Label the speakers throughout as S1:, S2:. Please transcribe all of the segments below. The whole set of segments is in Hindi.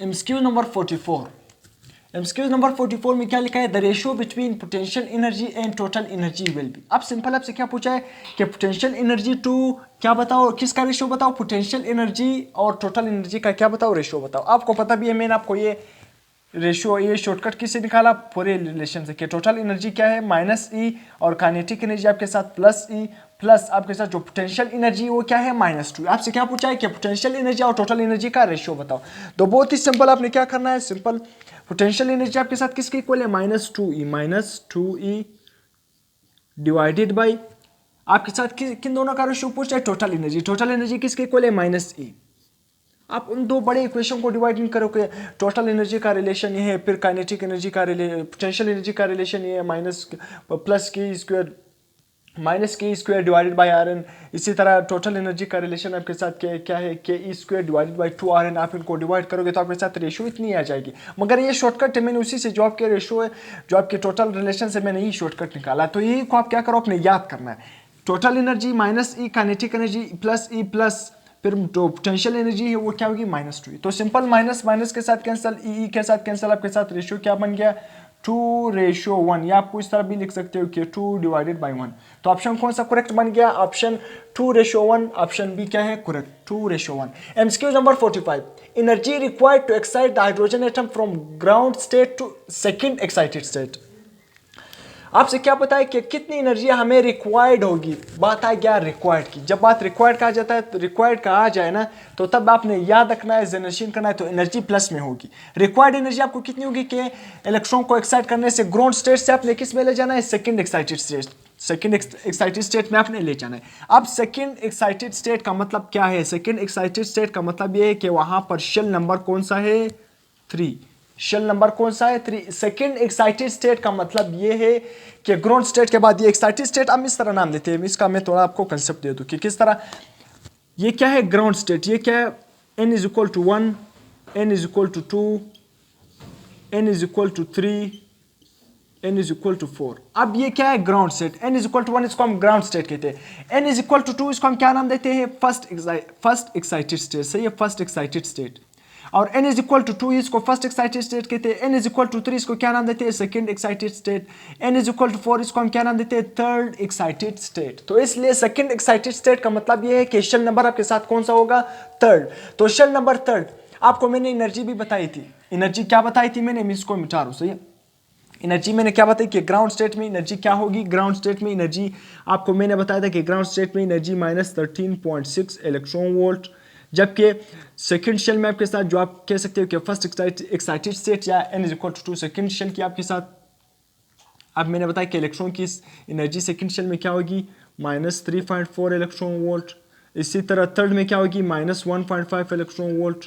S1: MCQ number 44। एमसीक्यू नंबर 44 में क्या लिखा है, the ratio between potential energy and total energy will be. अब सिंपल आपसे क्या पूछा है कि पोटेंशियल एनर्जी टू क्या बताओ, किसका रेशियो बताओ, पोटेंशियल एनर्जी और टोटल एनर्जी का क्या बताओ, रेशियो बताओ। आपको पता भी है, मैंने आपको ये रेशियो, ये शॉर्टकट किससे निकाला, पूरे रिलेशन से, कि टोटल एनर्जी क्या है माइनस ई और काइनेटिक एनर्जी आपके साथ प्लस ई, प्लस आपके साथ जो पोटेंशियल एनर्जी वो क्या है -2। आपसे क्या पूछा है कि पोटेंशियल एनर्जी और टोटल एनर्जी का रेशियो बताओ। तो बहुत ही सिंपल, आपने क्या करना है, सिंपल पोटेंशियल एनर्जी आपके साथ किसके इक्वल है, -2e डिवाइडेड बाई आपके साथ किन दोनों का रेशियो पूछा है, टोटल एनर्जी। टोटल एनर्जी किसके इक्वल है, -e। आप उन दो बड़े इक्वेशन को डिवाइड नहीं करोगे, टोटल एनर्जी का रिलेशन ये है, फिर काइनेटिक एनर्जी का पोटेंशियल एनर्जी का रिलेशन ये है -k² डिवाइडेड बाय Rn। इसी तरह टोटल एनर्जी का रिलेशन आपके साथ क्या है, ke² डिवाइडेड बाय 2Rn। आप इनको डिवाइड करोगे तो आपके साथ रेशियो इतनी आ जाएगी। मगर ये शॉर्टकट है, मैंने उसी से जो आपके रेशियो है, जो आपके टोटल रिलेशन से मैंने यही शॉर्टकट निकाला। तो यही को आप क्या करो, अपने याद करना है, total energy -e, kinetic energy plus e, plus फिर जो पोटेंशियल एनर्जी है वो क्या होगी, -2। तो सिंपल माइनस माइनस के साथ कैंसिल, ई के साथ कैंसिल, आपके साथ रेशियो क्या बन गया, 2:1। या आपको इस तरह भी लिख सकते हो कि 2/1। तो ऑप्शन कौन सा करेक्ट बन गया, ऑप्शन 2:1। ऑप्शन बी क्या है correct, 2:1। MCQ number 45, energy required to excite the hydrogen atom from ground state to second excited state. आपसे क्या पता है कि कितनी एनर्जी हमें रिक्वायर्ड होगी। बात आ गया रिक्वायर्ड की, जब बात रिक्वायर्ड कहा जाता है, तो रिक्वायर्ड का आ जाए ना, तो तब आपने याद रखना है, जनरेशन करना है, तो एनर्जी प्लस में होगी। रिक्वायर्ड एनर्जी आपको कितनी होगी कि इलेक्ट्रॉन को एक्साइट करने से ग्राउंड स्टेट से आपने किस में ले जाना है, second excited state. Second excited state में आपने ले जाना है। अब सेकेंड एक्साइटेड स्टेट का मतलब क्या है, सेकेंड एक्साइटेड स्टेट का मतलब ये है कि वहां पर शेल नंबर कौन सा है, 3। शेल नंबर कौन सा है, 3। सेकेंड एक्साइटेड स्टेट का मतलब ये है कि ग्राउंड स्टेट के बाद ये एक्साइटेड स्टेट, हम इस तरह नाम देते हैं, इसका मैं थोड़ा आपको कंसेप्ट दे दूं कि किस तरह ये क्या है, ग्राउंड स्टेट। ये क्या है, n = 1, n = 2, n = 3, n = 4। अब ये क्या है, ग्राउंड स्टेट। n = 1 इसको हम ग्राउंड स्टेट कहते हैं, n = 2 इसको हम क्या नाम देते हैं, फर्स्ट एक्साइटेड स्टेट। सही है, फर्स्ट एक्साइटेड स्टेट। और n = 2 इसको फर्स्ट एक्साइटेड स्टेट कहते हैं, n = 3 इसको क्या नाम देते हैं, सेकंड एक्साइटेड स्टेट, n = 4 इसको हम क्या नाम देते हैं, थर्ड एक्साइटेड स्टेट। तो इसलिए सेकंड एक्साइटेड स्टेट का मतलब ये है कि शेल नंबर आपके साथ कौन सा होगा, थर्ड। तो शेल नंबर थर्ड, आपको मैंने एनर्जी भी बताई थी। एनर्जी क्या बताई थी मैंने, मैं इसको मिटा रहा हूं। सही है, एनर्जी मैंने क्या बताई कि ग्राउंड स्टेट में एनर्जी क्या होगी, ग्राउंड स्टेट में एनर्जी आपको मैंने बताया था कि ग्राउंड स्टेट में एनर्जी -13.6 इलेक्ट्रॉन वोल्ट, जबकि सेकंड शेल में आपके साथ जो आप कह सकते हो कि फर्स्ट एक्साइटेड स्टेट या n = 2 सेकंड शेल की आपके साथ, अब मैंने बताया कि इलेक्ट्रॉन की एनर्जी सेकंड शेल में क्या होगी, -3.4 इलेक्ट्रॉन वोल्ट। इसी तरह थर्ड में क्या होगी, -1.5 इलेक्ट्रॉन वोल्ट।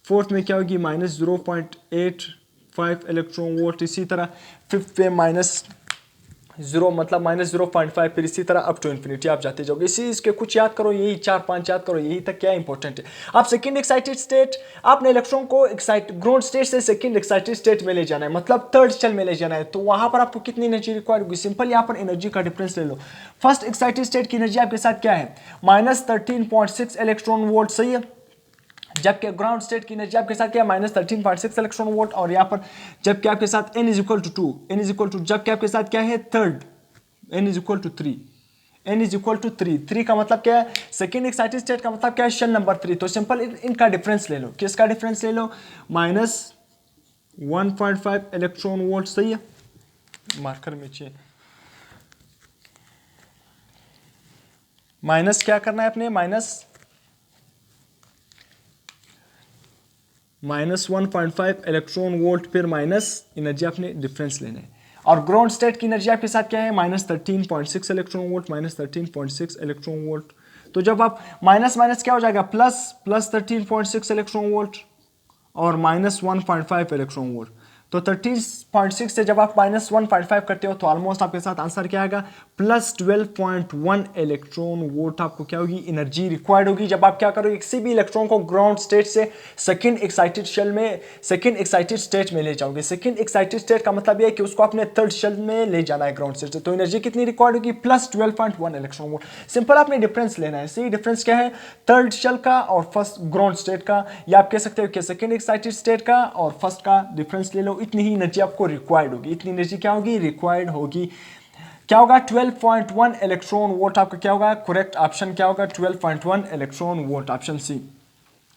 S1: फोर्थ में क्या होगी, -0.85 इलेक्ट्रॉन वोल्ट। इसी तरह फिफ्थ पे -0 मतलब -0.5, फिर इसी तरह अप टू इन्फिनिटी आप जाते जाओगे। इसी इसके कुछ याद करो, यही 4-5 याद करो, यही तक क्या इंपॉर्टेंट है। आप सेकंड एक्साइटेड स्टेट, आपने इलेक्ट्रॉन को ग्राउंड स्टेट से सेकंड एक्साइटेड स्टेट में ले जाना है, मतलब थर्ड शेल में ले जाना है। तो वहां पर आपको कितनी एनर्जी रिक्वायर होगी, सिंपल यहाँ पर एनर्जी का डिफरेंस ले लो। फर्स्ट एक्साइटेड स्टेट की एनर्जी आपके साथ क्या है, -13.6 इलेक्ट्रॉन वोल्ट। सही है, जबकि ग्राउंड स्टेट की एनर्जी आपके साथ क्या है, -13.6 इलेक्ट्रॉन वोल्ट। और यहाँ पर जबकि आपके साथ n = 2, जबकि आपके साथ क्या है, थर्ड, n = 3, n = 3 का मतलब क्या है, सेकेंड एक्साइटेड स्टेट का मतलब क्या है, शेल नंबर 3। तो सिंपल इनका डिफरेंस ले लो, किसका डिफरेंस ले लो, -1.5 इलेक्ट्रॉन वोल्ट। सही है, मार्कर में चाहिए माइनस क्या करना है अपने, -1.5 इलेक्ट्रॉन वोल्ट, फिर माइनस एनर्जी आपने डिफरेंस लेना है। और ग्राउंड स्टेट की एनर्जी आपके साथ क्या है, -13.6 इलेक्ट्रॉन वोल्ट, -13.6 इलेक्ट्रॉन वोल्ट। तो जब आप माइनस माइनस क्या हो जाएगा, प्लस 13.6 इलेक्ट्रॉन वोल्ट और -1.5 इलेक्ट्रॉन वोल्ट। तो 30.6 से जब आप -1.5 करते हो तो ऑलमोस्ट आपके साथ आंसर क्या आएगा, +12.1 इलेक्ट्रॉन वोल्ट आपको क्या होगी, एनर्जी रिक्वायर्ड होगी जब आप क्या करोगे, किसी भी इलेक्ट्रॉन को ग्राउंड स्टेट से सेकंड एक्साइटेड स्टेट में ले जाओगे। सेकंड एक्साइटेड स्टेट का मतलब यह है कि उसको अपने थर्ड शेल में ले जाना है ग्राउंड स्टेट से, तो एनर्जी कितनी रिक्वायर्ड होगी, +12.1 इलेक्ट्रॉन वोल्ट। सिंपल आपने डिफरेंस लेना है। सी डिफरेंस क्या है, थर्ड शेल का और फर्स्ट ग्राउंड स्टेट का, या आप कह सकते हो कि सेकंड एक्साइटेड स्टेट का और फर्स्ट का डिफरेंस ले लो, इतनी ही एनर्जी आपको रिक्वायर्ड होगी। इतनी एनर्जी क्या होगी, रिक्वायर्ड होगी। क्या होगा, 12.1 इलेक्ट्रॉन वोल्ट आपका क्या होगा, करेक्ट ऑप्शन क्या होगा, 12.1 इलेक्ट्रॉन वोल्ट, ऑप्शन सी।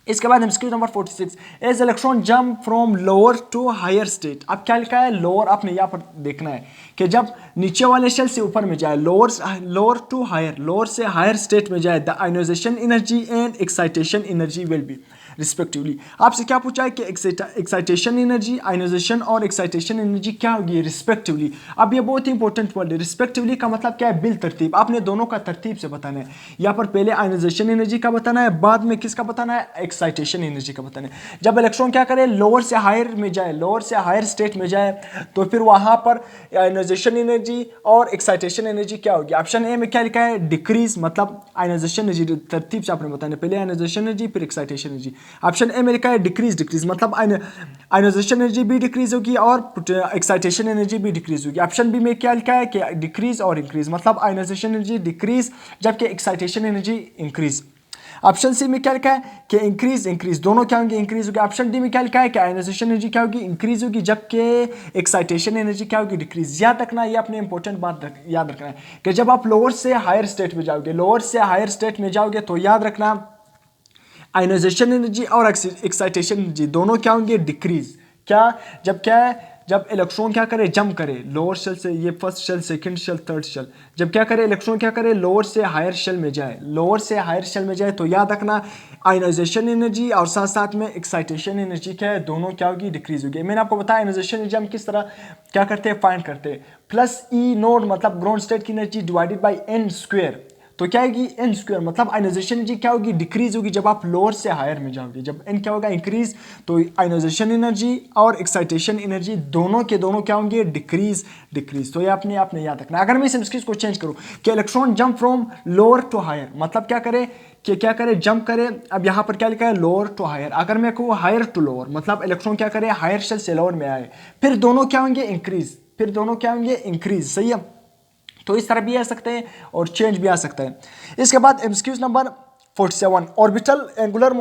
S1: इसके बाद MCQ number 46, as electron jump from lower to higher state. अब क्या लिखा है, लोअर, आपने यहाँ पर देखना है कि जब नीचे वाले शेल से ऊपर में जाए, लोअर टू हायर, लोअर से हायर स्टेट में जाए, the ionization energy and excitation energy will be respectively. आपसे क्या पूछा है कि एक्साइटेशन एनर्जी, आयोनाइजेशन और एक्साइटेशन एनर्जी क्या होगी रिस्पेक्टिवली। अब ये बहुत ही इंपॉर्टेंट वर्ड है। रिस्पेक्टिवली का मतलब क्या है, बिल तरतीब, आपने दोनों का तरतीब से बताना है। यहाँ पर पहले आयोनाइजेशन एनर्जी का बताना है, बाद में किसका बताना है, एक्साइटेशन एनर्जी का बताना है। जब इलेक्ट्रॉन क्या करे, लोअर से हायर में जाए, लोअर से हायर स्टेट में जाए, तो फिर वहां पर आयोनाइजेशन एनर्जी और एक्साइटेशन एनर्जी क्या होगी। ऑप्शन ए में क्या लिखा है, डिक्रीज, मतलब आयोनाइजेशन एनर्जी तरतीब से आपने बताना है, पहले आयोनाइजेशन एनर्जी फिर एक्साइटेशन एनर्जी। ऑप्शन ए में लिखा है डिक्रीज मतलब आयोनाइजेशन एनर्जी भी डिक्रीज होगी और एक्साइटेशन एनर्जी भी डिक्रीज होगी। ऑप्शन बी में क्या लिखा है कि डिक्रीज और इंक्रीज, मतलब आयोनाइजेशन एनर्जी डिक्रीज जबकि excitation energy increase. Option C में क्या लिखा है कि इंक्रीज दोनों क्या होंगे, इंक्रीज होगी। ऑप्शन डी में क्या लिखा है कि आयोनाइजेशन एनर्जी क्या होगी, इंक्रीज होगी, जबकि एक्साइटेशन एनर्जी क्या होगी, डिक्रीज। याद रखना, ये अपने इंपॉर्टेंट बात याद रखना है कि जब आप लोअर से हायर स्टेट में जाओगे, लोअर से हायर स्टेट में जाओगे तो याद रखना आयोनाइजेशन एनर्जी और एक्साइटेशन एनर्जी दोनों क्या होंगे, डिक्रीज। जब इलेक्ट्रॉन क्या करे, जंप करे लोअर शेल से, ये first shell, second shell, third shell, जब क्या करे इलेक्ट्रॉन क्या करे, लोअर से हायर शेल में जाए, लोअर से हायर शेल में जाए, तो याद रखना आयोनाइजेशन एनर्जी और साथ साथ में एक्साइटेशन एनर्जी क्या है, दोनों क्या होगी, डिक्रीज होगी। मैंने आपको बताया आयोनाइजेशन एनर्जी हम किस तरह क्या करते हैं, फाइंड करते हैं, प्लस ई नोड मतलब ग्राउंड स्टेट की energy divided by N square. तो क्या आएगी, एन स्क्वायर, मतलब आयोनाइजेशन एनर्जी क्या होगी, डिक्रीज होगी जब आप लोअर से हायर में जाओगे। जब एन क्या होगा, इंक्रीज, तो आयोनाइजेशन एनर्जी और एक्साइटेशन एनर्जी दोनों के दोनों क्या होंगे, डिक्रीज। तो ये आपने याद रखना। अगर मैं इस चीज को चेंज करूं कि electron jump from lower to higher, मतलब क्या करे जंप करे। अब यहां पर क्या लिखा है, लोअर टू हायर। अगर मैं कहूँ हायर टू लोअर, मतलब इलेक्ट्रॉन क्या करे, हायर शेल से लोअर में आए, फिर दोनों क्या होंगे, इंक्रीज। सही है, तो इस तरह भी आ सकते हैं और चेंज भी आ सकता है। इसके बाद MCQs number 47, orbital angular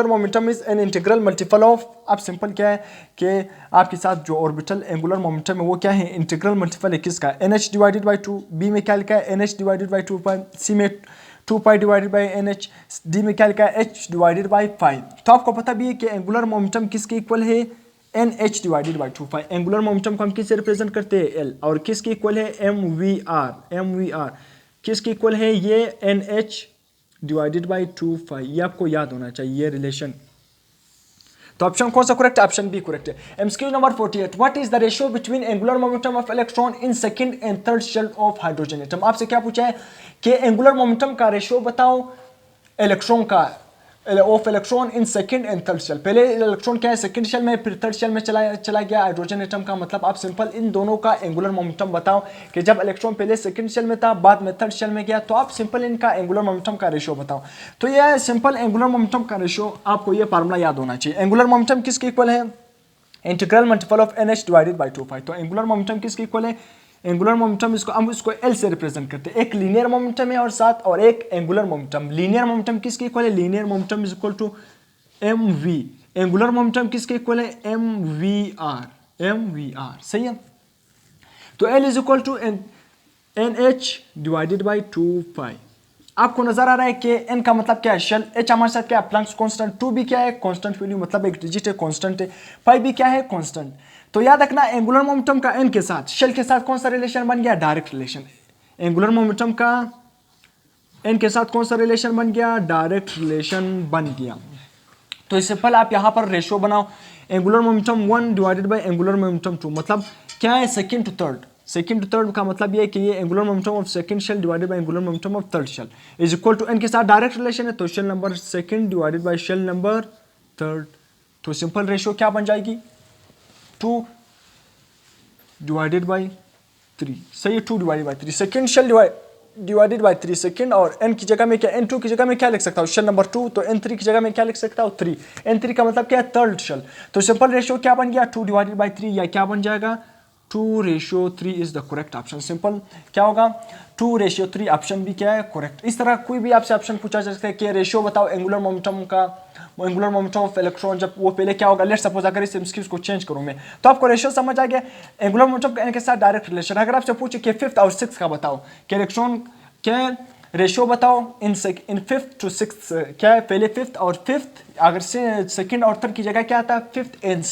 S1: momentum is an integral multiple of. अब सिंपल क्या है कि आपके साथ जो ऑर्बिटल एंगुलर मोमेंटम है वो क्या है, इंटीग्रल मल्टीपल है किसका, NH डिवाइडेड बाई 2। बी में क्या लिखा है, NH डिवाइडेड बाई 2 पाई। सी में 2 पाई डिवाइडेड बाई NH। डी में क्या लिखा है, H डिवाइडेड बाई 5। तो आपको पता भी है कि एंगुलर मोमेंटम किसके इक्वल है, NH divided by 2 pi. Angular momentum को हम किससे रिप्रेजेंट करते हैं, L, और किसके इक्वल है, MVR किसके इक्वल है, ये NH डिवाइडेड बाई 2 पाई। ये आपको याद होना चाहिए ये रिलेशन। तो ऑप्शन कौन सा करेक्ट है, ऑप्शन बी करेक्ट है। MCQ number 48, what is the ratio between angular momentum of electron in second and third shell of hydrogen atom. आपसे क्या पूछा है कि एंगुलर मोमेंटम का रेशियो बताओ इलेक्ट्रॉन का, of electron in second and third shell. पहले इलेक्ट्रॉन क्या है, सेकंड शेल में, फिर थर्ड शेल में चला गया हाइड्रोजन एटम का। मतलब आप सिंपल इन दोनों का एंगुलर मोमेंटम बताओ कि जब इलेक्ट्रॉन पहले सेकंड शेल में था, बाद में थर्ड शेल में गया, तो आप सिंपल इनका एंगुलर मोमेंटम का रेशियो बताओ। तो यह सिंपल एंगुलर मोमेंटम का रेशियो, आपको यह फार्मूला याद होना चाहिए। एंगुलर मोमेंटम किसके इक्वल है, integral multiple of NH divided by 2 पाई। तो एंगुलर मोमेंटम किसके इक्वल है, एंगुलर मोमेंटम हम इसको L से रिप्रेजेंट करते हैं। एक लीनियर मोमेंटम है और एक एंगुलर मोमेंटम। लीनियर मोमेंटम किसके इक्वल है, linear momentum is equal to mv। Angular momentum किसके इक्वल है, mvr। सही है, तो L is equal to NH divided by 2 pi. आपको नजर आ रहा है कि n का मतलब क्या है, शेल, h हमारे साथ क्या है, प्लैंक्स कांस्टेंट, 2 भी क्या है, कांस्टेंट वैल्यू, मतलब एक डिजिट है, कांस्टेंट है, 5 भी क्या है, कांस्टेंट। तो याद रखना एंगुलर मोमेंटम का n के साथ, शेल के साथ कौन सा रिलेशन बन गया, डायरेक्ट रिलेशन। एंगुलर मोमेंटम का n के साथ कौन सा रिलेशन बन गया, डायरेक्ट रिलेशन बन गया। तो सिंपल आप यहां पर रेशियो बनाओ, angular momentum 1 divided by angular momentum 2, मतलब क्या है, सेकंड टू थर्ड का मतलब ये है कि ये angular momentum of second shell divided by angular momentum of third shell is equal to n के साथ डायरेक्ट रिलेशन है, तो shell number second divided by shell number third तो सिंपल रेशियो क्या बन जाएगी, 2 डिवाइडेड बाई 3, सही है, 2 divided by 3, second shell divided by 3 second, और n की जगह में क्या, n2 की जगह में क्या लिख सकता हूँ, शेल नंबर 2, तो n3 की जगह में क्या लिख सकता हूँ, 3, n3 का मतलब क्या है, थर्ड शेल। तो सिंपल रेशियो क्या बन गया, 2 डिवाइडेड बाई 3, या क्या बन जाएगा, 2:3 is the correct option. Simple क्या होगा, 2:3 ऑप्शन भी क्या है, करेक्ट। इस तरह कोई भी आपसे ऑप्शन पूछा जा सकता है कि रेशियो बताओ एंगुलर मोमेंटम का, एंगुलर मोमेंटम ऑफ इलेक्ट्रॉन, जब वो पहले क्या होगा, लेट्स सपोज अगर इस एमसीक्यूज को चेंज करूं मैं, तो आपको रेशियो समझ आ गया, एंगुलर मोमेंटम का n के साथ डायरेक्ट रिलेशन। अगर आपसे पूछे कि 5th और 6th का बताओ कि इलेक्ट्रॉन क्या रेशियो बताओ इन 5th to 6th, क्या है, पहले 5th और 5th, अगर से सेकंड और थर्ड की जगह क्या आता है, 5th and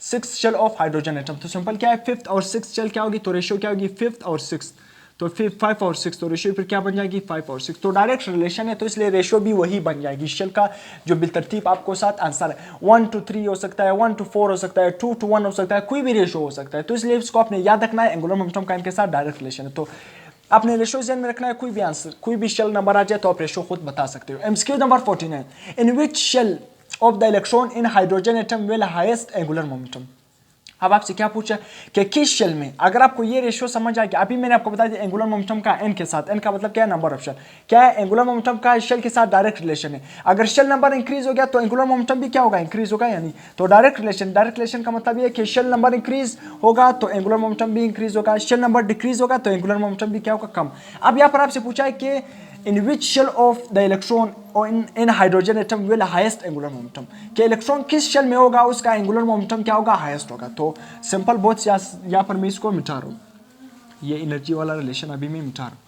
S1: 6th shell of hydrogen atom. तो सिंपल क्या है, 5th और 6th शेल क्या होगी, तो रेशियो क्या होगी, 5th और 6th, तो फिर 5 और 6, तो रेशियो फिर क्या बन जाएगी, 5 और 6, तो डायरेक्ट रिलेशन है, तो इसलिए रेशियो भी वही बन जाएगी। शेल का जो बिलतरतीब आपको साथ आंसर है, 1 to 3 हो सकता है, 1 to 4 हो सकता है, 2 to 1 हो सकता है, कोई भी रेशियो हो सकता है। तो इसलिए इसको आपने याद रखना है, एंगुलर मोमेंटम का इनके साथ डायरेक्ट रिलेशन है। तो आपने रेशियो ध्यान में रखना है, कोई भी आंसर, कोई भी शेल नंबर आ जाए तो आप रेशियो खुद बता सकते हो। MCQ number 49, in which shell of the electron in hydrogen atom will highest angular momentum. अब आपसे क्या पूछा कि किस शेल में, अगर आपको ये रेशियो समझ आए कि अभी मैंने आपको बता दिया एंगुलर मोमेंटम का n के साथ, n का मतलब क्या है, नंबर ऑफ शेल, क्या है, एंगुलर मोमेंटम का शेल के साथ डायरेक्ट रिलेशन है। अगर शेल नंबर इंक्रीज हो गया तो एंगुलर मोमेंटम भी क्या होगा, इंक्रीज होगा, यानी तो डायरेक्ट रिलेशन का मतलब ये है कि शेल नंबर इंक्रीज होगा तो एंगुलर मोमेंटम भी इंक्रीज होगा, शेल नंबर डिक्रीज होगा तो एंगुलर मोमेंटम भी क्या होगा, कम। अब यहाँ पर आपसे पूछा है कि in which shell of the electron or in hydrogen atom will highest angular momentum, कि इलेक्ट्रॉन किस शेल में होगा उसका एंगुलर मोमेंटम क्या होगा, हाईएस्ट होगा। तो सिंपल बहुत, यहाँ पर मैं इसको मिटा रहा हूँ, ये एनर्जी वाला रिलेशन अभी मैं मिटा रहा हूँ।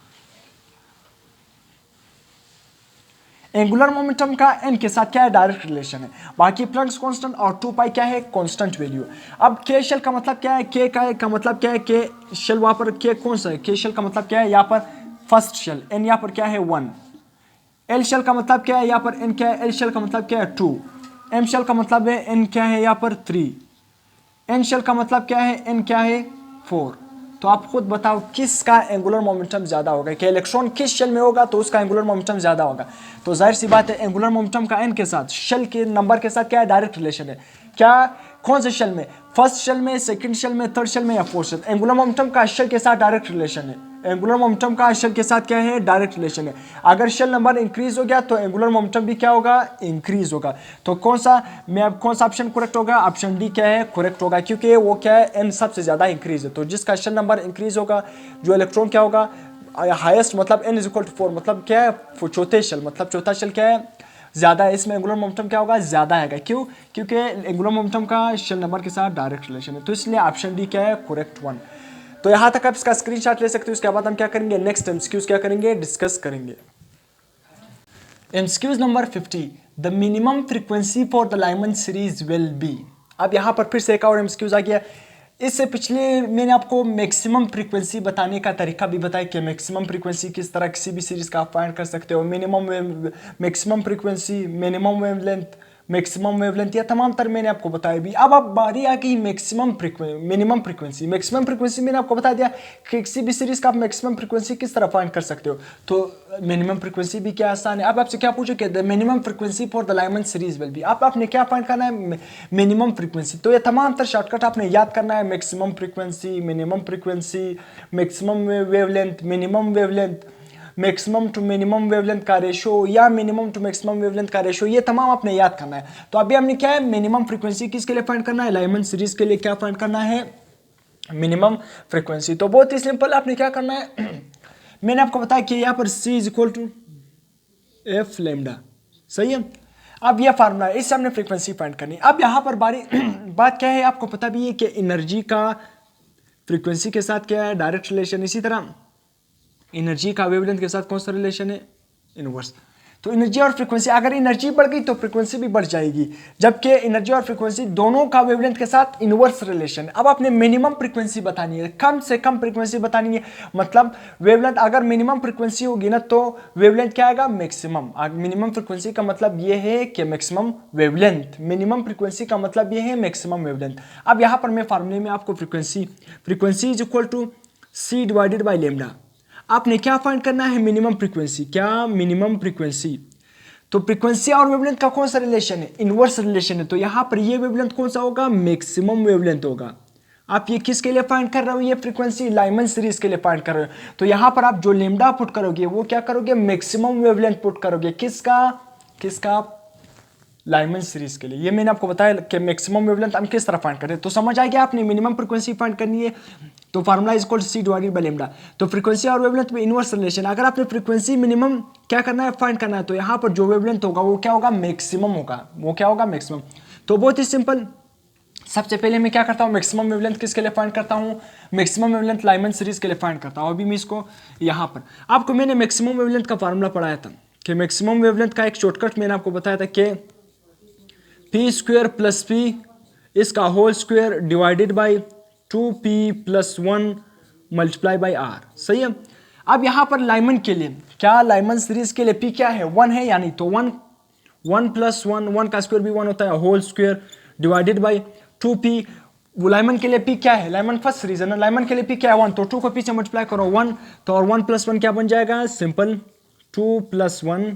S1: एंगुलर मोमेंटम का n के साथ क्या है, डायरेक्ट रिलेशन है, बाकी प्लैंक्स कांस्टेंट और 2 पाई क्या है, कांस्टेंट वैल्यू। अब के शेल का मतलब क्या है, के का मतलब क्या है, के शेल वहां पर के कौन सा है, के शेल का मतलब क्या है, यहाँ पर फर्स्ट शेल, n यहाँ पर क्या है 1, एल शेल का मतलब क्या है, यहाँ पर n क्या है, एल शेल का मतलब क्या है 2, m शेल का मतलब है n क्या है, यहाँ पर 3, n शेल का मतलब क्या है, n क्या है 4। तो आप खुद बताओ किसका एंगुलर मोमेंटम ज्यादा होगा, कि इलेक्ट्रॉन किस शेल में होगा तो उसका एंगुलर मोमेंटम ज्यादा होगा। तो जाहिर सी बात है एंगुलर मोमेंटम का n के साथ शेल के नंबर के साथ क्या है, डायरेक्ट रिलेशन है। क्या, कौन से शेल में, फर्स्ट शेल में, सेकंड शेल में, थर्ड शेल में या फोर्थ शेल, एंगुलर मोमेंटम का शेल के साथ डायरेक्ट रिलेशन है। एंगुलर मोमेंटम का शेल के साथ क्या है, डायरेक्ट रिलेशन है। अगर शेल नंबर इंक्रीज हो गया तो एंगुलर मोमेंटम भी क्या होगा, इंक्रीज होगा। तो कौन सा ऑप्शन करेक्ट होगा, ऑप्शन डी क्या है, करेक्ट होगा, क्योंकि वो क्या है, एन सबसे ज्यादा इंक्रीज है। तो जिसका शेल नंबर इंक्रीज होगा, जो इलेक्ट्रॉन क्या होगा, हाईएस्ट, मतलब n = 4, मतलब क्या है, चौथे शेल, मतलब चौथा शेल क्या है, ज्यादा है, इसमें एंगुलर मोमेंटम क्या होगा, ज्यादा है। क्यों, क्योंकि एंगुलर मोमेंटम का शेल नंबर के साथ डायरेक्ट रिलेशन है। तो इसलिए ऑप्शन डी क्या है, करेक्ट 1। तो यहां तक आप इसका स्क्रीनशॉट ले सकते हो। उसके बाद हम क्या करेंगे, नेक्स्ट एमसीक्यूज क्या करेंगे, डिस्कस करेंगे। MCQs number 50, the minimum frequency for the Lyman series will be. अब यहां पर फिर से एक और एमसीक्यूज आ गया। इससे पिछले मैंने आपको मैक्सिमम फ्रीक्वेंसी बताने का तरीका भी बताया कि मैक्सिमम फ्रीक्वेंसी किस तरह किसी भी सीरीज का आप फाइंड कर सकते हो, maximum frequency, minimum wavelength, maximum wavelength, या तमाम तर मैंने आपको बताया भी। अब बारी आ गई मिनिमम फ्रीक्वेंसी। मैक्सिमम फ्रीक्वेंसी मैंने आपको बता दिया कि किसी भी सीरीज का आप मैक्सिमम फ्रीक्वेंसी किस तरह फाइंड कर सकते हो। तो मिनिमम फ्रीक्वेंसी भी क्या आसान है। अब आपसे क्या पूछो कि the minimum frequency for the Lyman series will be. अब आपने क्या फाइंड करना है, मिनिमम फ्रीक्वेंसी। तो ये तमाम तर शॉर्टकट आपने याद करना है, maximum frequency, minimum frequency, maximum wavelength, minimum wavelength, maximum to minimum wavelength का रेशो, या मिनिमम टू मैक्सिमम वेवलेंथ का रेशो, ये तमाम आपने याद करना है। तो अभी हमने क्या है, मिनिमम फ्रीक्वेंसी किसके लिए फाइंड करना है, लाइमन सीरीज के लिए क्या फाइंड करना है, मिनिमम फ्रीक्वेंसी। तो बहुत ही सिंपल, आपने क्या करना है मैंने आपको बताया कि यहाँ पर C = f लैम्डा, सही है। अब यह फार्मूला है, इससे हमने फ्रीक्वेंसी फाइंड करनी। अब यहाँ पर बात क्या है, आपको पता भी है कि एनर्जी का फ्रीक्वेंसी के साथ क्या है, डायरेक्ट रिलेशन। इसी तरह एनर्जी का वेवलेंथ के साथ कौन सा रिलेशन है, इनवर्स। तो एनर्जी और फ्रीक्वेंसी, अगर एनर्जी बढ़ गई तो फ्रीक्वेंसी भी बढ़ जाएगी, जबकि एनर्जी और फ्रीक्वेंसी दोनों का वेवलेंथ के साथ इनवर्स रिलेशन। अब आपने मिनिमम फ्रीक्वेंसी बतानी है, कम से कम फ्रीक्वेंसी बतानी है, मतलब वेवलेंथ अगर मिनिमम फ्रीक्वेंसी होगी ना तो वेवलेंथ क्या आएगा, मैक्सिमम। मिनिमम फ्रीक्वेंसी का मतलब ये है कि मैक्सिमम वेवलेंथ, मिनिमम फ्रीक्वेंसी का मतलब ये है मैक्सिमम वेवलेंथ। अब यहाँ पर मैं फार्मूले में आपको frequency = C divided by lambda. आपने क्या फाइंड करना है, मिनिमम फ्रीक्वेंसी। क्या, मिनिमम फ्रीक्वेंसी। तो फ्रीक्वेंसी और वेवलेंथ का कौन सा रिलेशन है? इनवर्स रिलेशन है। तो यहाँ पर ये वेवलेंथ कौन सा होगा? मैक्सिमम वेवलेंथ होगा। आप ये किसके लिए फाइंड कर रहे हो? ये फ्रीक्वेंसी लाइमन सीरीज के लिए फाइंड कर रहे हो। तो यहाँ पर आप जो लेमडा पुट करोगे वो क्या करोगे? मैक्सिमम वेवलेंथ पुट करोगे। किसका? लाइमन सीरीज के लिए। ये मैंने आपको बताया कि मैक्सिमम वेवलेंथ हम किस तरह फाइंड करें। तो समझ आ गया आपने? मिनिमम फ्रीक्वेंसी फाइंड करनी है तो formula is equal to C divided by lambda. तो फ्रीक्वेंसी और वेवलेंथ में इनवर्स रिलेशन। अगर आपने फ्रीक्वेंसी मिनिमम क्या करना है? फाइंड करना है। तो यहाँ पर जो वेवलेंथ होगा वो क्या होगा? मैक्सिमम होगा। वो क्या होगा? मैक्सिमम। तो बहुत ही सिंपल। सबसे पहले मैं क्या करता हूँ? मैक्सिमम वेवलेंथ किसके लिए फाइंड करता हूँ? मैक्सिमम वेवलेंथ लाइमन सीरीज के लिए फाइंड करता हूँ। अभी मैं इसको यहाँ पर आपको मैंने मैक्सिमम वेवलेंथ का फार्मूला पढ़ाया था कि मैक्सिमम वेवलेंथ का एक शॉर्टकट मैंने आपको बताया था कि पी स्क्वेयर प्लस पी इसका whole square divided by 2p plus 1 multiply by R. सही है। अब यहाँ पर लाइमन के लिए क्या? लाइमन सीरीज के लिए p क्या है? 1 है। यानी तो 1 प्लस 1 का स्क्वायर भी 1 होता है, whole square divided by 2p। वो लाइमन के लिए p क्या है? लाइमन फर्स्ट सीरीज है ना। लाइमन के लिए p क्या है? 1। तो 2 को p से मल्टीप्लाई करो 1, तो और 1 प्लस 1 क्या बन जाएगा? सिंपल 2 प्लस 1,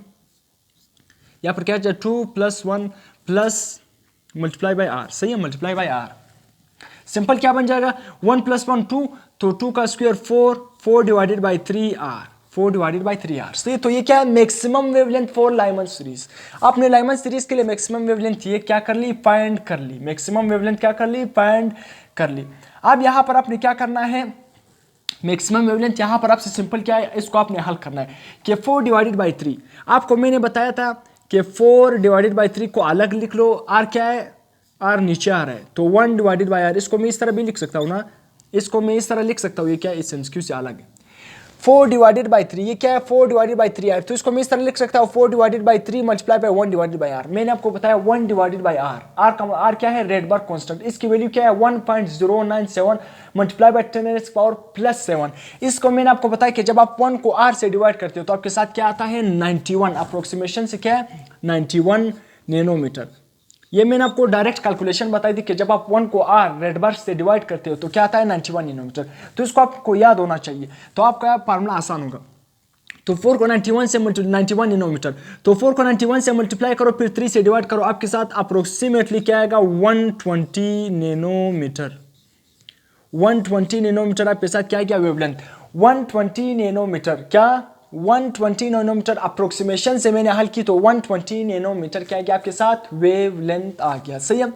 S1: या फिर क्या? 2 plus 1 plus multiply by R. सही है, मल्टीप्लाई बाई आर। सिंपल क्या बन जाएगा? 1 प्लस 1 2, तो 2 का square 4 divided by 3 R, 4 divided by 3 R. सही। तो ये क्या है? Maximum wavelength for Lyman series. आपने लाइमन सीरीज के लिए मैक्सिमम वेवलेंथ ये क्या कर ली? फाइंड कर ली। मैक्सिमम वेवलेंथ क्या कर ली? फाइंड कर ली। अब यहां पर आपने क्या करना है? मैक्सिमम वेवलेंथ यहां पर आपसे सिंपल क्या है? इसको आपने हल करना है कि 4 डिवाइडेड बाई 3। आपको मैंने बताया था कि 4 डिवाइडेड बाई 3 को अलग लिख लो। आर क्या है? आर नीचे आ रहा है, तो 1 डिवाइडेड बाई आर। इसको मैं इस तरह भी लिख सकता हूँ ना, इसको मैं इस तरह लिख सकता हूँ। ये क्या है? इस एमसीक्यू से अलग है। 4 डिवाइडेड बाई 3 ये क्या है? 4 डिवाइडेड बाई 3 आर। तो इसको मैं इस तरह लिख सकता हूँ 4 divided by 3 multiply by 1 divided by R. मैंने आपको बताया 1 डिवाइडेड बाई आर। आर क्या है? Rydberg constant. इसकी वैल्यू क्या है? 1.097 मल्टीप्लाई बाई 10 पावर प्लस 7। इसको मैंने आपको बताया कि जब आप 1 को आर से डिवाइड करते हो तो आपके साथ क्या आता है? 91। अप्रोक्सीमेशन से क्या है? 91 नैनोमीटर। ये मैंने आपको डायरेक्ट कैलकुलेशन बताई थी कि जब आप 1 को आर रेडबर्ग से डिवाइड करते हो तो क्या आता है? 91 नैनोमीटर। तो इसको आपको याद होना चाहिए, तो आपका फार्मूला आसान होगा। तो 4 को 91 से 91 नैनोमीटर, तो 4 को 91 से मल्टीप्लाई करो, फिर 3 से डिवाइड करो, आपके साथ अप्रोक्सीमेटली क्या आएगा? 120 नैनोमीटर। 120 नैनोमीटर आपके साथ क्या गया? Wavelength 120 nanometre. क्या? 120 नैनोमीटर अप्रोक्सीमेशन से मैंने हल की, तो 120 नैनोमीटर क्या गया आपके साथ? वेवलेंथ आ गया। सही है।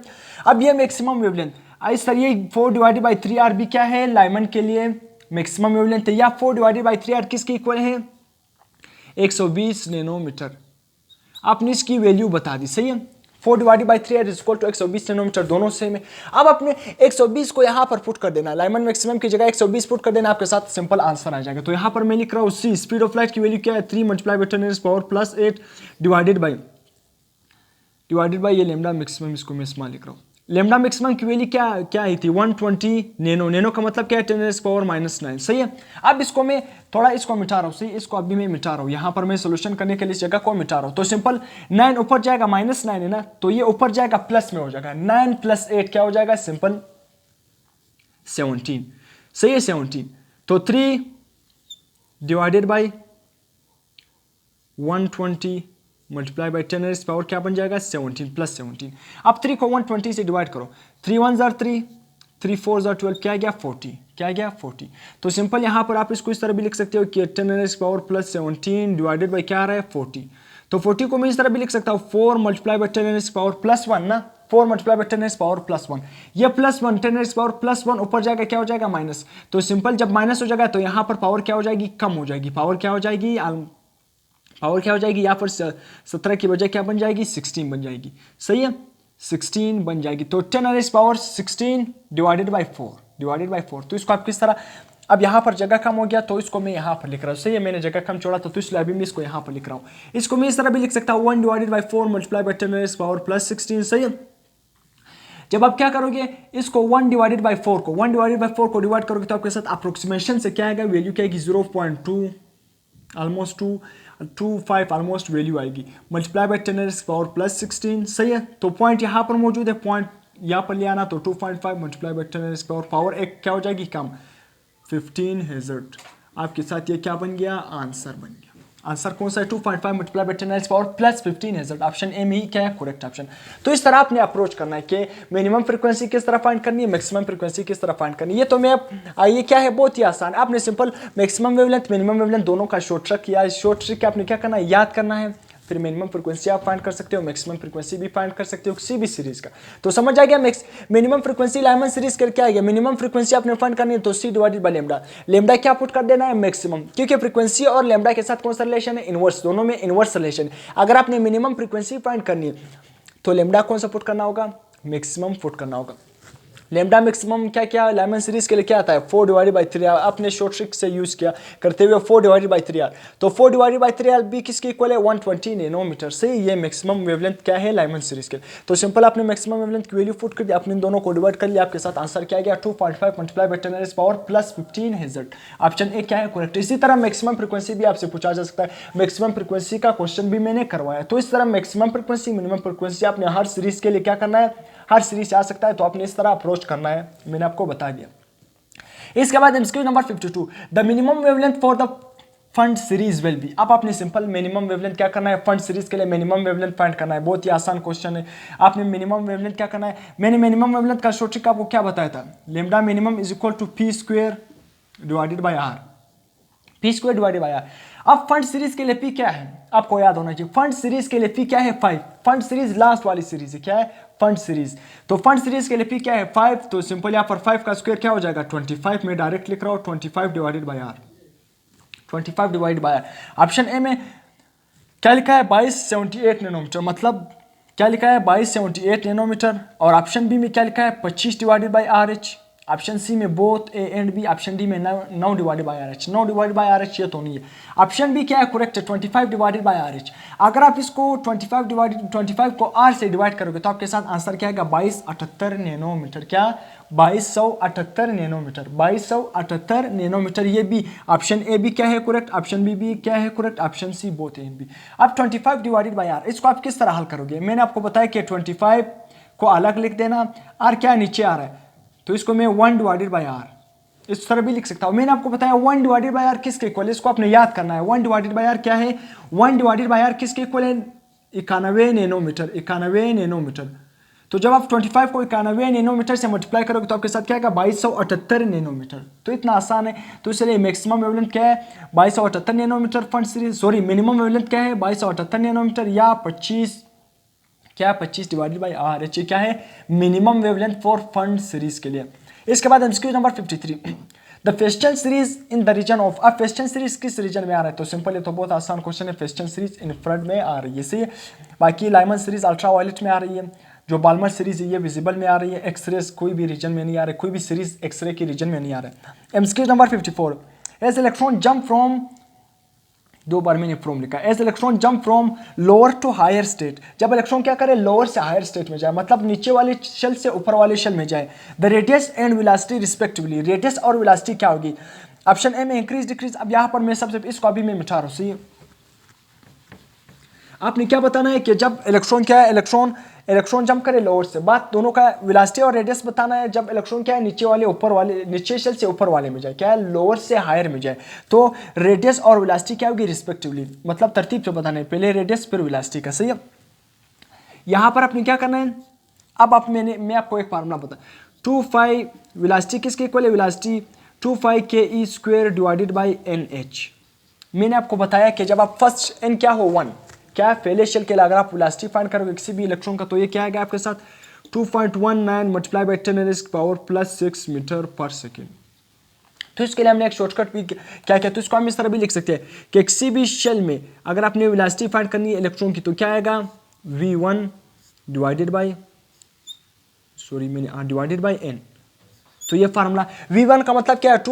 S1: अब ये मैक्सिमम वेवलेंथ इस तरह, ये 4 डिवाइडेड बाई 3 आर भी क्या है? लाइमन के लिए मैक्सिमम वेवलेंथ है। या 4 डिवाइडेड बाई 3 आर किसके इक्वल है? 120 नैनोमीटर। आपने इसकी वैल्यू बता दी। सही है। 4 divided by 3 is equal to 120 nanometre, दोनों सेम है। अब आपने 120 को यहाँ पर पुट कर देना, लाइमन मैक्सिमम की जगह 120 पुट कर देना, आपके साथ सिंपल आंसर आ जाएगा। तो यहाँ पर मैं लिख रहा हूँ सी, स्पीड ऑफ लाइट की वैल्यू क्या है? 3 multiply by 10 power plus 8 divided by ये लेमडा मैक्सिमम, इसको मैं स्मॉल लिख रहा हूँ। लेमडा मैक्सिमम की वैल्यू क्या आई थी? 120 नैनो का मतलब क्या है? 10 पावर -9। सही है। अब इसको मैं थोड़ा इसको मिटा रहा हूँ। सही, इसको अभी मैं मिटा रहा हूँ। यहाँ पर मैं सोल्यूशन करने के लिए इस जगह को मिटा रहा हूँ। तो सिंपल 9 ऊपर जाएगा, -9 है ना, तो ये ऊपर जाएगा प्लस में हो जाएगा। 9 प्लस 8 क्या हो जाएगा? सिंपल 17। सही है, 17। तो 3 divided by 120 multiply by 10 power क्या बन जाएगा? 17 प्लस 17। अब 3 को 120 से डिवाइड करो, 3 1 जार 3, 3 4 जार 12, क्या गया? 40। क्या गया? 40। तो सिंपल यहाँ पर आप इसको इस तरह भी लिख सकते हो कि 10 पावर प्लस 17 डिवाइडेड बाई क्या आ रहा है? 40। तो 40 को मैं इस तरह भी लिख सकता हूँ 4 मल्टीप्लाई बाई 10 पावर प्लस 1 ना, 4 मल्टीप्लाई बाई 10 पावर प्लस 1। ये प्लस 1 10 पावर प्लस 1 ऊपर जाएगा, क्या हो जाएगा? माइनस। तो सिंपल जब माइनस हो जाएगा तो यहाँ पर पावर क्या हो जाएगी? कम हो जाएगी। पावर क्या हो जाएगी? पावर क्या हो जाएगी? यहाँ पर 17 की बजाय क्या बन जाएगी? 16 बन जाएगी। सही है, 16 बन जाएगी। तो 10 पावर 16 डिवाइडेड बाई 4 तो इसको आप किस तरह, अब यहाँ पर जगह कम हो गया तो इसको मैं यहाँ पर लिख रहा हूँ। सही है, मैंने जगह कम छोड़ा तो इसलिए अभी मैं इसको यहाँ पर लिख रहा हूँ। इसको मैं इस तरह भी लिख सकता हूँ 1 divided by 4 multiply by 10 power plus 16। सही है। जब आप क्या करोगे, इसको 1 डिवाइडेड बाई 4 को डिवाइड करोगे तो आपके साथ अप्रोक्सीमेशन से क्या आएगा? वैल्यू क्या आएगी? 0.2 ऑलमोस्ट 225 ऑलमोस्ट वैल्यू आएगी। Multiply by 10 power plus 16। सही है। तो पॉइंट यहाँ पर मौजूद है, पॉइंट यहाँ पर ले आना, तो 2.5 मल्टीप्लाई बाई 10 पावर एक क्या हो जाएगी? कम 15 हेजर्ट। आपके साथ ये क्या बन गया? आंसर बन गया। आंसर कौन सा है 2.5 मल्टीप्लाई बाय 10 पावर प्लस 15 है। ऑप्शन ए में ही क्या है करेक्ट ऑप्शन। तो इस तरह आपने अप्रोच करना है कि मिनिमम फ्रीक्वेंसी किस तरह फाइंड करनी है, मैक्सिमम फ्रीक्वेंसी किस तरह फाइंड करनी है। ये तो मैं ये क्या है बहुत ही आसान। आपने simple maximum wavelength minimum wavelength दोनों का शॉर्ट ट्रिक किया। शॉर्ट ट्रिक आपने क्या करना है याद करना है, फिर मिनिमम फ्रीक्वेंसी आप फाइंड कर सकते हो, मैक्सिमम फ्रीक्वेंसी भी फाइंड कर सकते हो किसी भी सीरीज का। तो समझ आ गया मिनिमम फ्रीक्वेंसी लाइमन सीरीज का क्या है, मिनिमम फ्रीक्वेंसी आपने फाइंड करनी है तो C divided by lambda. Lambda क्या पुट कर देना है मैक्सिमम, क्योंकि फ्रीक्वेंसी और लेमडा के साथ कौन सा रिलेशन है इनवर्स, दोनों में इनवर्स रिलेशन। अगर आपने मिनिमम फ्रीक्वेंसी फाइंड करनी है तो लेमडा कौन सा पुट करना होगा मैक्सिमम पुट करना होगा। लेमडा मैक्सिमम क्या क्या लाइमन सीरीज के लिए क्या आता है 4 डिवाइडेड बाई 3 आपने शॉर्ट ट्रिक से यूज किया करते हुए 4 डिवाइडेड बाई 3 तो 4 डिवाइडेड बाई 3 भी किसके इक्वल है 120 नैनोमीटर से। ये मैक्सिमम वेवलेंथ क्या है लाइमन सीरीज के। तो सिंपल आपने मैक्सिमम वेवलेंथ की वैल्यू पुट कर दी, आपने इन दोनों को डिवाइड कर लिया, आपके साथ आंसर क्या गया 2.5 मल्टीप्लाई बाय 10 पावर प्लस 15 है Z। ऑप्शन ए क्या है करेक्ट। इसी तरह मैक्सिमम फ्रीक्वेंसी भी आपसे पूछा जा सकता है, मैक्सिमम फ्रीक्वेंसी का क्वेश्चन भी मैंने करवाया। तो इस तरह मैक्सिमम फ्रीक्वेंसी मिनिमम फ्रीक्वेंसी आपने हर सीरीज के लिए क्या करना है, हर सीरीज से आ सकता है, तो आपने इस तरह अप्रोच करना है, मैंने आपको बता दिया। इसके बाद MCQ number 52 the minimum wavelength for the fund series will be. अब आपने सिंपल मिनिमम वेवलेंथ क्या करना है फंड सीरीज के लिए मिनिमम वेवलेंथ फाइंड करना है। बहुत ही आसान क्वेश्चन है। आपने मिनिमम वेवलेंथ क्या करना है, मैंने मिनिमम वेवलेंथ का शॉर्ट ट्रिक आपको क्या बताया था, lambda minimum is equal to P square divided by R, P square divided by R. अब फंड सीरीज के लिए पी क्या है आपको याद होना चाहिए, फंड सीरीज के लिए पी क्या है 5। फंड सीरीज लास्ट वाली सीरीज है, क्या है फंड सीरीज। तो फंड सीरीज के लिए पी क्या है 5। तो सिंपल यहाँ पर 5 का स्क्वायर क्या हो जाएगा 25। में डायरेक्ट लिख रहा हूँ 25 divided by R, 25 divided by R. Option A में क्या लिखा है 2278 नैनोमीटर, मतलब क्या लिखा है 2278 नैनोमीटर। और ऑप्शन बी में क्या लिखा है 25 divided by R H. Option C में both A and B. Option D में 9 divided by R H, 9 divided by R H ये तो नहीं है। ऑप्शन बी क्या है करेक्ट है 25 डिवाइडेड बाय आर एच। अगर आप इसको 25 को आर से डिवाइड करोगे तो आपके साथ आंसर क्या आएगा 2278 नैनोमीटर। क्या 2278 नैनोमीटर, 2278 नैनोमीटर। ये भी ऑप्शन ए भी क्या है करेक्ट, ऑप्शन बी भी क्या है correct, option C both A and B. अब 25 डिवाइडेड बाय आर इसको आप किस तरह हल करोगे, मैंने आपको बताया कि 25 को अलग लिख देना, आर क्या नीचे आ रहा है तो इसको मैं 1 डिवाइडेड बाय आर इस तरह भी लिख सकता हूं। मैंने आपको बताया 1 डिवाइडेड बाय आर किसके इक्वल है, इसको आपने याद करना है। 1 डिवाइडेड बाय आर क्या है, 1 डिवाइडेड बाय आर किसके इक्वल है 91 नैनोमीटर, 91 नैनोमीटर। तो जब आप 25 को 91 नैनोमीटर से मल्टीप्लाई करोगे तो आपके साथ क्या आएगा 2278 नैनोमीटर। तो इतना आसान है। तो इसलिए मैक्सिमम वेवलेंथ क्या है 2278 nanometre Pfund series, sorry minimum wavelength क्या है 2278 नैनोमीटर या 25 डिवाइडेड बाय आर एच क्या है minimum wavelength for Pfund series के लिए। इसके बाद MCQ number 53 the Feston series in the region of. अब फेस्टन सीरीज किस रीजन में आ रहा है, तो सिंपल ये तो बहुत आसान क्वेश्चन है। फेस्टन सीरीज इन्फ्रारेड में आ रही है सही है। बाकी लाइमन सीरीज अल्ट्रावायलेट में आ रही है, जो बाल्मर सीरीज है ये विजिबल में आ रही है, एक्सरेज कोई भी रीजन में नहीं आ रहा है, कोई भी सीरीज एक्सरे के रीजन में नहीं आ रहा है। MCQ number 54 as electron jump from, दो बार मैंने फ्रॉम लिखा, as electron jump from lower to higher state. जब इलेक्ट्रॉन क्या करे लोअर से हायर स्टेट में जाए, मतलब नीचे वाले शेल से ऊपर वाले शेल में जाए। The radius and velocity respectively, radius और वेलोसिटी क्या होगी। ऑप्शन ए में इंक्रीज डिक्रीज। अब यहाँ पर मैं सबसे इसको अभी मैं मिटा रहा हूँ सही। आपने क्या बताना है कि जब इलेक्ट्रॉन क्या है इलेक्ट्रॉन जंप करे लोअर से, बात दोनों का वेलोसिटी और रेडियस बताना है। जब इलेक्ट्रॉन क्या है नीचे वाले ऊपर वाले, नीचे शेल से ऊपर वाले में जाए, क्या है लोअर से हायर में जाए, तो रेडियस और वेलोसिटी क्या होगी रिस्पेक्टिवली, मतलब तरतीब से बताना है, पहले रेडियस फिर वेलोसिटी का सही है। यहां पर आपने क्या करना है, अब आप मैं आपको एक फार्मूला बता 2π वेलोसिटी किसके इक्वल है, velocity 2π ke square divided by NH। मैंने आपको बताया कि जब आप फर्स्ट n क्या हो 1, क्या पहले शेल के लिए अगर आप वेलोसिटी फाइंड करोगे किसी भी इलेक्ट्रॉन का तो ये क्या आएगा आपके साथ 2.19 multiply by 10 power plus 6 metre पर सेकेंड। तो इसके लिए हमने एक शॉर्टकट भी क्या किया, तो इसको हम इस तरह भी लिख सकते हैं कि किसी भी शेल में अगर आपने वेलोसिटी फाइंड करनी है इलेक्ट्रॉन की तो क्या आएगा v1 divided by divided by n। तो ये फार्मूला v1 का मतलब क्या है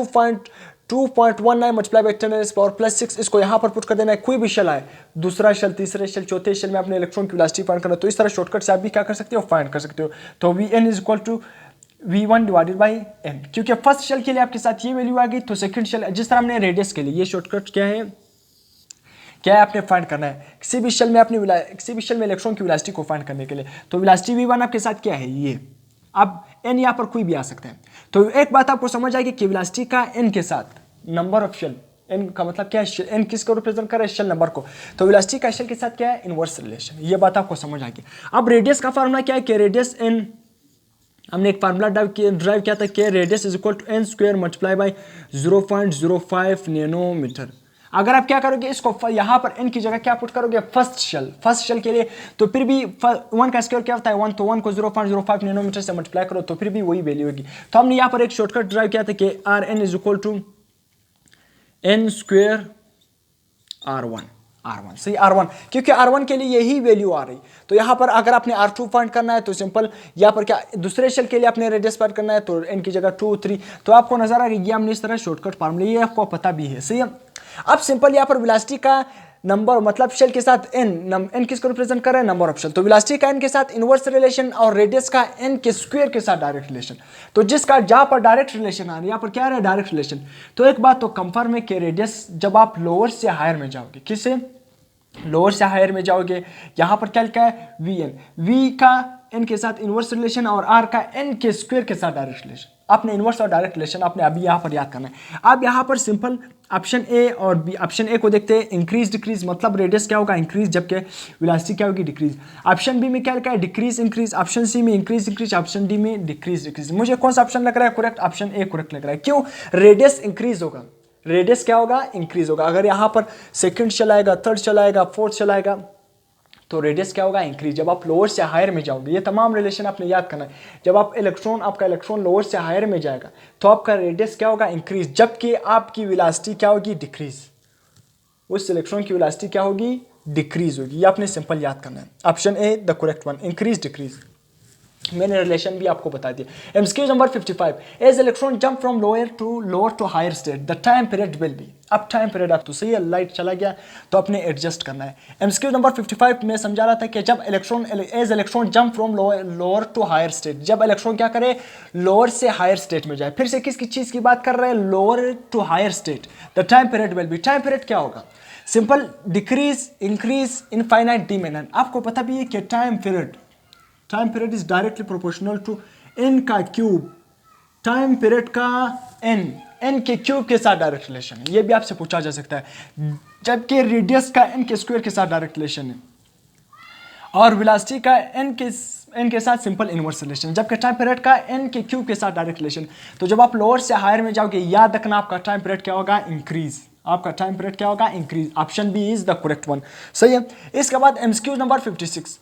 S1: 2.19 मल्टीप्लाई बाई 10 पावर प्लस 6। इसको यहाँ पर पुट कर देना है, कोई भी शेल आए, दूसरा शेल, तीसरे शेल, चौथे शेल में अपने इलेक्ट्रॉन की वेलोसिटी फाइंड करना। तो इस तरह शॉर्टकट से आप भी क्या कर सकते हो फाइंड कर सकते हो। तो Vn is equal to v1 divided by n, क्योंकि फर्स्ट शेल के लिए आपके साथ ये वैल्यू आ गई तो सेकंड शेल जिस तरह हमने रेडियस के लिए, ये शॉर्टकट क्या है आपने फाइंड करना है किसी भी शेल में इलेक्ट्रॉन की वेलोसिटी को फाइंड करने के लिए। तो वेलोसिटी v1 आपके साथ क्या है ये, अब n यहाँ पर कोई भी आ सकता है। तो एक बात आपको समझ आएगी कि वेलोसिटी का n के साथ नंबर ऑफ शेल एन का मतलब क्या है, एन किसको रिप्रेजेंट कर रहा है, शेल नंबर को। तो वेलोसिटी का शेल के साथ क्या है, इनवर्स रिलेशन। ये बात आपको समझ आ गई। अब रेडियस का फार्मूला क्या है कि रेडियस एन, हमने एक फार्मूला ड्राइव किया था कि radius is equal to n square multiply by 0.05 nanometre. अगर आप क्या करोगे, इसको यहाँ पर एन की जगह क्या पुट करोगे, फर्स्ट शेल के लिए, तो फिर भी वन का स्क्वायर क्या होता है 1, तो 1 को 0.05 नैनोमीटर से मल्टीप्लाई करो तो फिर भी वही वैल्यू होगी। तो हमने यहाँ पर एक शॉर्टकट ड्राइव किया था कि R n is equal to n square R1 सही, R1, क्योंकि R1 के लिए यही वैल्यू आ रही। तो यहाँ पर अगर आपने R2 फाइंड करना है तो सिंपल, यहाँ पर क्या दूसरे शेल के लिए आपने रेडियस फाइंड करना है तो n की जगह 2 3, तो आपको नजर आ रहा है ये हमने इस तरह शॉर्टकट फार्मूला, ये आपको पता भी है, सही है। अब सिंपल यहाँ पर वेलोसिटी का नंबर मतलब शेल के साथ एन किसको रिप्रेजेंट कर रहा है, नंबर ऑफ शेल। तो वेलोसिटी का एन के साथ इनवर्स रिलेशन और रेडियस का एन के स्क्वायर के साथ डायरेक्ट रिलेशन। तो जिसका जहां पर डायरेक्ट रिलेशन आ रहा है, यहाँ पर क्या आ रहा है, डायरेक्ट रिलेशन। तो एक बात तो कंफर्म है कि रेडियस जब आप लोअर से हायर में जाओगे, किससे लोअर से हायर में जाओगे, यहाँ पर क्या लिखा है वी का एन के साथ इनवर्स रिलेशन और आर का एन के स्क्वायर के साथ डायरेक्ट रिलेशन। आपने इनवर्स और डायरेक्ट रिलेशन आपने अभी यहाँ पर याद करना है। अब यहाँ पर सिंपल ऑप्शन ए और बी, ऑप्शन ए को देखते हैं, इंक्रीज डिक्रीज, मतलब रेडियस क्या होगा इंक्रीज, जबकि वेलोसिटी क्या होगी डिक्रीज। ऑप्शन बी में क्या लिखा है डिक्रीज इंक्रीज, ऑप्शन सी में इंक्रीज इंक्रीज, ऑप्शन डी में डिक्रीज डिक्रीज। मुझे कौन सा ऑप्शन लग रहा है करेक्ट, ऑप्शन ए करेक्ट लग रहा है। क्यों, रेडियस इंक्रीज होगा, रेडियस क्या होगा इंक्रीज होगा। अगर यहाँ पर सेकंड चलाएगा, थर्ड चलाएगा, फोर्थ चलाएगा, तो रेडियस क्या होगा इंक्रीज। जब आप लोअर से हायर में जाओगे, ये तमाम रिलेशन आपने याद करना है। जब आप आपका इलेक्ट्रॉन लोअर से हायर में जाएगा तो आपका रेडियस क्या होगा इंक्रीज, जबकि आपकी वेलोसिटी क्या होगी डिक्रीज। उस इलेक्ट्रॉन की वेलोसिटी क्या होगी डिक्रीज होगी। ये आपने सिंपल याद करना है। Option A the correct one, increase decrease. मैंने रिलेशन भी आपको बता दिया। MCQ number 55, as electron jump from lower to higher state the time period will be. अब टाइम पीरियड आप तो सही है, लाइट चला गया तो अपने एडजस्ट करना है। एमसीक्यू नंबर 55 में समझा रहा था कि जब electron jump from lower to higher state, जब इलेक्ट्रॉन क्या करे लोअर से हायर स्टेट में जाए। फिर से किसकी चीज की बात कर रहे हैं, lower to higher state, the time period will be. Time period क्या होगा, simple decrease increase infinite diminished. आपको पता भी है कि time period is directly proportional to n का क्यूब। टाइम पीरियड का n के क्यूब के साथ डायरेक्ट रिलेशन है, ये भी आपसे पूछा जा सकता है। जबकि रेडियस का n के स्क्वायर के साथ डायरेक्ट रिलेशन है और वेलोसिटी का n के साथ सिंपल इनवर्स रिलेशन, जबकि टाइम पीरियड का n के क्यूब के साथ डायरेक्ट रिलेशन। तो जब आप लोअर से हायर में जाओगे, याद रखना आपका टाइम पीरियड क्या होगा इंक्रीज, आपका टाइम पीरियड क्या होगा increase. Option B is the correct one, सही है। इसके बाद एमसीक्यू नंबर 56,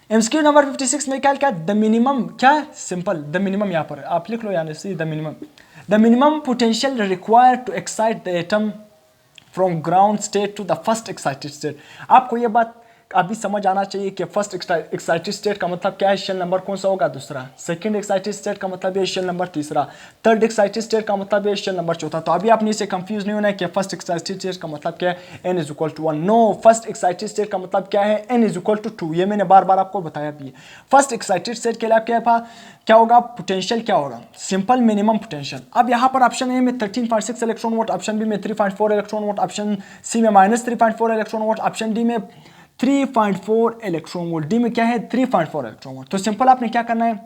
S1: एमसीक्यू नंबर 56 में क्या द मिनिमम, क्या सिंपल द मिनिमम, यहाँ पर आप लिख लो यानी C the minimum potential required to excite the atom from ground state to the first excited state. आपको ये बात अभी समझ आना चाहिए कि फर्स्ट एक्साइटेड स्टेट का मतलब क्या है, शेल नंबर कौन सा होगा दूसरा। सेकंड एक्साइटेड स्टेट का मतलब है शेल नंबर तीसरा। थर्ड एक्साइटेड स्टेट का मतलब है शेल नंबर चौथा। तो अभी आपने इसे कंफ्यूज नहीं होना है कि फर्स्ट एक्साइटेड स्टेट का मतलब क्या है, n is equal to 1। No, first excited state का मतलब क्या है, n इज इक्वल टू 2। ये मैंने बार बार आपको बताया भी है। फर्स्ट एक्साइटेड स्टेट के लिए क्या होगा पोटेंशियल, क्या होगा सिंपल मिनिमम पोटेंशियल। अब यहाँ पर ऑप्शन ए में 13.6 इलेक्ट्रॉन वोल्ट, ऑप्शन बी में 3.4 इलेक्ट्रॉन वोल्ट, ऑप्शन सी में -3.4 इलेक्ट्रॉन वोल्ट, ऑप्शन डी में 3.4 इलेक्ट्रॉन वोल्ट, डी में क्या है 3.4 इलेक्ट्रॉन वोल्ट। तो सिंपल आपने क्या करना है,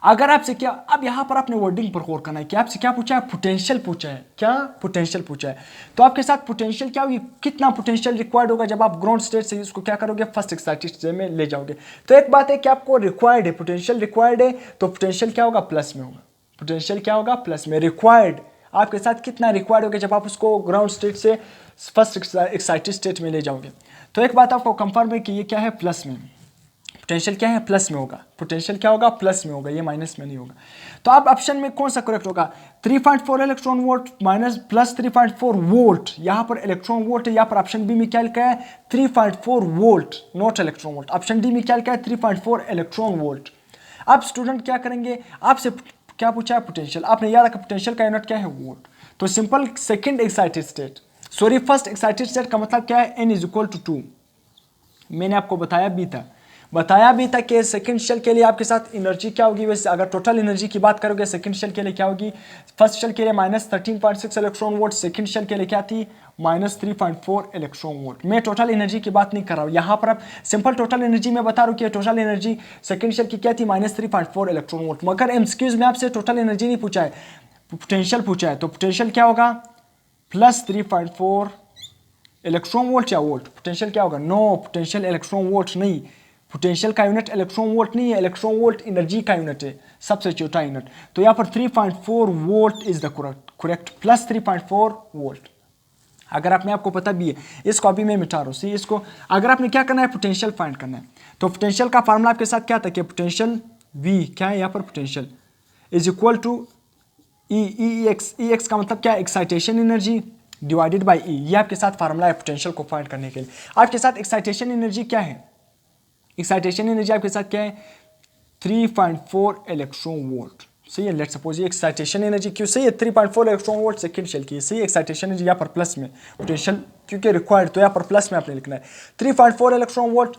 S1: अगर आपसे क्या, अब यहां पर आपने वर्डिंग पर गौर करना है कि आपसे क्या पूछा है, पोटेंशियल पूछा है, क्या पोटेंशियल पूछा है। तो आपके साथ पोटेंशियल क्या होगी, कितना पोटेंशियल रिक्वायर्ड होगा जब आप ग्राउंड स्टेट से इसको क्या करोगे फर्स्ट एक्साइटेड स्टेट में ले जाओगे। तो एक बात है कि आपको रिक्वायर्ड है, पोटेंशियल रिक्वायर्ड है, तो पोटेंशियल क्या होगा प्लस में होगा, पोटेंशियल क्या होगा प्लस में। रिक्वायर्ड आपके साथ कितना रिक्वायर्ड होगा जब आप उसको ग्राउंड स्टेट से फर्स्ट एक्साइटेड स्टेट में ले जाओगे। तो एक बात आपको कंफर्म है कि ये क्या है प्लस में, पोटेंशियल क्या है प्लस में होगा, पोटेंशियल क्या होगा प्लस में होगा, ये माइनस में नहीं होगा। तो अब ऑप्शन में कौन सा करेक्ट होगा, 3.4 electron volt minus plus 3.4 volt. यहाँ पर इलेक्ट्रॉन वोल्ट है, यहाँ पर ऑप्शन बी में क्या लिखा है 3.4 volt, not electron volt. Option D में क्या लिखा है 3.4 इलेक्ट्रॉन वोल्ट। अब स्टूडेंट क्या करेंगे, आपसे क्या पूछा है पोटेंशियल, आपने याद रखा पोटेंशियल का यूनिट क्या है वोल्ट। तो simple second excited state, sorry first excited state का मतलब क्या है, n इज इक्वल टू 2। मैंने आपको बताया भी था कि सेकंड शेल के लिए आपके साथ एनर्जी क्या होगी। वैसे अगर टोटल एनर्जी की बात करोगे सेकंड शेल के लिए क्या होगी, फर्स्ट शेल के लिए -13.6 इलेक्ट्रॉन वोल्ट, सेकंड शेल के लिए क्या थी -3.4 इलेक्ट्रॉन वोल्ट। मैं टोटल एनर्जी की बात नहीं कर रहा हूँ, यहाँ पर आप सिंपल टोटल एनर्जी में बता रहा हूँ कि टोटल एनर्जी सेकंड शेल की क्या थी -3.4 इलेक्ट्रॉन वोल्ट। मगर एमसीक्यूज में आपसे टोटल एनर्जी नहीं पूछा है, पोटेंशियल पूछा है। तो पोटेंशियल क्या होगा प्लस 3.4 इलेक्ट्रॉन वोल्ट या वोल्ट, पोटेंशियल क्या होगा? नो, पोटेंशियल इलेक्ट्रॉन वोल्ट नहीं, पोटेंशियल का यूनिट इलेक्ट्रॉन वोल्ट नहीं है, इलेक्ट्रॉन वोल्ट एनर्जी का यूनिट है, सबसे छोटा यूनिट। तो यहाँ पर 3.4 volt is the correct, plus 3.4 volt. अगर आपने आपको पता भी है, इसको अभी मैं मिटा रहा हूँ। सी इसको अगर आपने क्या करना है, पोटेंशियल फाइंड करना है, तो पोटेंशियल का फार्मूला आपके साथ क्या था कि पोटेंशियल V क्या है यहाँ पर, potential is equal to E x का मतलब क्या है, excitation energy divided by E. ये आपके साथ फार्मूला है पोटेंशियल को फाइंड करने के लिए। आपके साथ एक्साइटेशन एनर्जी क्या है, एक्साइटेशन एनर्जी आपके साथ क्या है, 3.4 इलेक्ट्रॉन वोल्ट। सही है, लेट्स सपोज ये एक्साइटेशन एनर्जी क्यों सही है, 3.4 इलेक्ट्रॉन वोल्ट सेकंड शेल की सही है। एक्साइटेशन एनर्जी यहाँ पर प्लस में, पोटेंशियल क्योंकि रिक्वायर्ड तो यहाँ पर प्लस में आपने लिखना है। 3.4 इलेक्ट्रॉन वोल्ट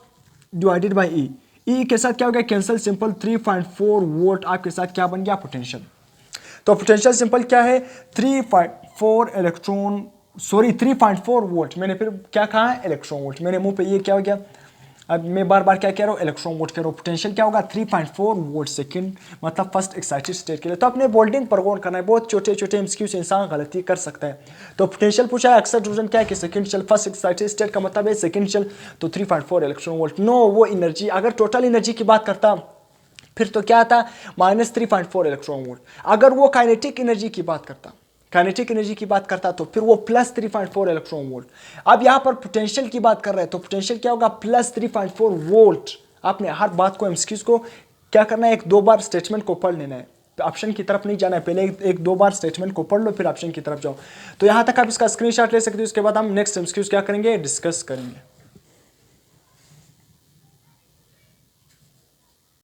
S1: डिवाइडेड बाई ई, ई के साथ क्या हो गया, कैंसिल, सिंपल 3.4 वोल्ट आपके साथ क्या बन गया, पोटेंशियल। तो पोटेंशियल सिंपल क्या है, 3.4 वोल्ट। मैंने फिर क्या कहा, इलेक्ट्रॉन वोल्ट, मेरे मुंह पे ये क्या हो गया, अब मैं बार बार क्या कह रहा हूँ, इलेक्ट्रॉन वोल्ट कह रहा हूँ। पोटेंशियल क्या होगा, 3.4 वोल्ट सेकंड, मतलब फर्स्ट एक्साइटेड स्टेट के लिए। तो अपने बोल्डिंग पर गौर करना है, बहुत छोटे छोटे एमसीक्यू से इंसान गलती कर सकता है। तो पोटेंशियल पूछा है, अक्सर रीजन क्या है कि second shell, first excited state का मतलब है सेकंड शेल, तो 3.4 इलेक्ट्रॉन वोल्ट। नो, वो एनर्जी अगर टोटल एनर्जी की बात करता फिर तो क्या था, -3.4 इलेक्ट्रॉन वोल्ट। अगर वो काइनेटिक एनर्जी की बात करता, काइनेटिक एनर्जी की बात करता तो फिर वो प्लस 3.4 इलेक्ट्रॉन वोल्ट। अब यहाँ पर पोटेंशियल की बात कर रहे हैं, तो पोटेंशियल क्या होगा, प्लस 3.4 वोल्ट। आपने हर बात को, एमसीक्यूज को क्या करना है, एक दो बार स्टेटमेंट को पढ़ लेना है, तो ऑप्शन की तरफ नहीं जाना है, पहले एक दो बार स्टेटमेंट को पढ़ लो फिर ऑप्शन की तरफ जाओ। तो यहाँ तक आप इसका स्क्रीनशॉट ले सकते हो, उसके बाद हम नेक्स्ट एमसीक्यूज क्या करेंगे, डिस्कस करेंगे।